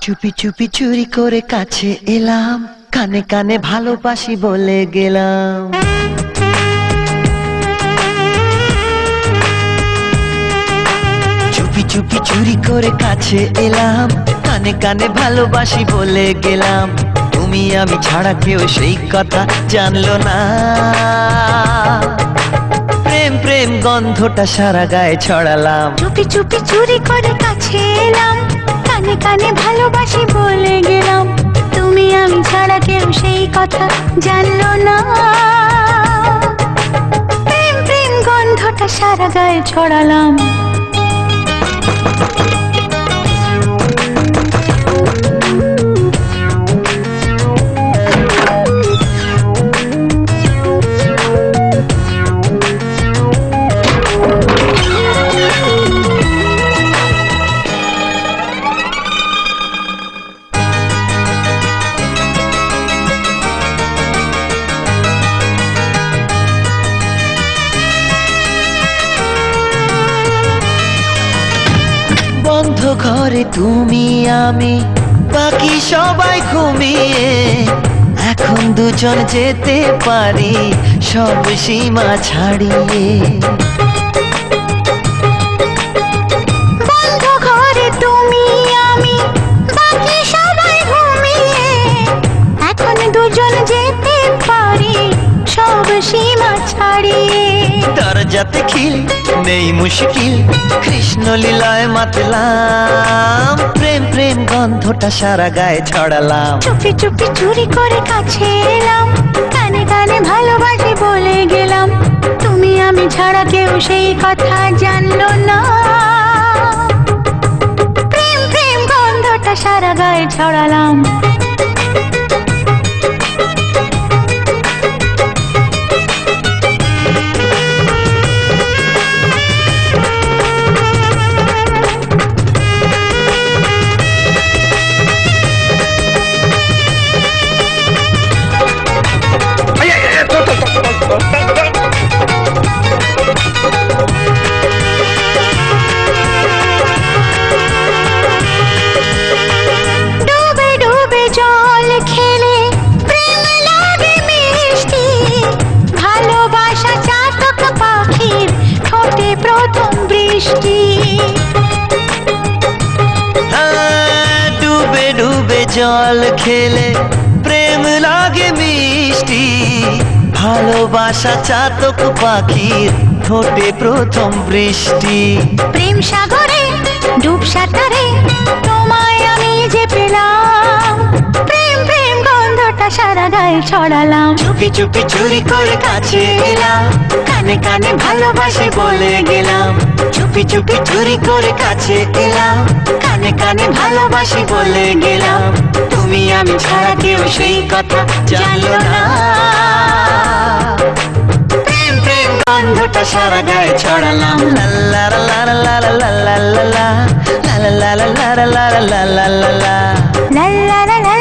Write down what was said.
চুপি চুপি চুরি করে কাছে এলাম, কানে কানে ভালোবাসি বলে গেলাম। চুপি চুপি চুরি করে কাছে এলাম, কানে কানে ভালোবাসি বলে গেলাম। তুমি আমি ছাড়া কেউ সেই কথা জানলো না। প্রেম প্রেম গন্ধটা সারা গায়ে ছড়ালাম। চুপি চুপি চুরি করে কাছে এলাম, কানে কানে ভালোবাসি বলে গেলাম। তুমি আমি ছাড়া কেউ সেই কথা জানলো না। প্রেম প্রেম গন্ধটা সারা গায়ে ছড়ালাম। বন্ধ ঘরে তুমি আমি, বাকি সবাই ঘুমিয়ে। এখন দুজন যেতে পারি সব সীমা ছাড়িয়ে। বন্ধ ঘরে তুমি আমি, বাকি সবাই ঘুমিয়ে। এখন দুজন যেতে পারি সব সীমা ছাড়িয়ে। দরজাতে খিল নেই মুশকিল, কৃষ্ণ লীলায় মাতলাম। প্রেম প্রেম গন্ধটা সারা গায়ে ছড়ালাম। চুপি চুপি চুরি করে কাছে এলাম, কানে কানে ভালোবাসি বলে গেলাম। তুমি আমি ছাড়া কেউ সেই কথা জানলো না। প্রেম প্রেম গন্ধটা সারা গায়ে ছড়ালাম। ডুবে ডুবে জল খেলে প্রেম লাগে মিষ্টি। ভালোবাসা চাতক পাখির ঠোঁটে প্রথম বৃষ্টি। ডুবে ডুবে জল খেলে প্রেম লাগে মিষ্টি। ভালোবাসা চাতক পাখির ঠোঁটে প্রথম বৃষ্টি। প্রেম সাগরে ডুব সাঁতারে তোমায় আমি যে পেলাম। প্রেম প্রেম গন্ধটা সারা গায়ে ছড়ালাম। চুপি চুপি চুরি করে কাছে এলাম, কানে কানে ভালোবাসি বলে গেলাম। চুপি চুপি চুরি করে কাছে এলাম, কানে কানে ভালোবাসি বলে গেলাম। তুমি আমি ছাড়া কেউ সেই কথা জানলো না। প্রেম প্রেম গন্ধটা সারা গায়ে ছড়ালাম। লা লা লা লা লা লা লা লা লা লা লা লা লা লা লা লা লা লা লা। লা লা লা লা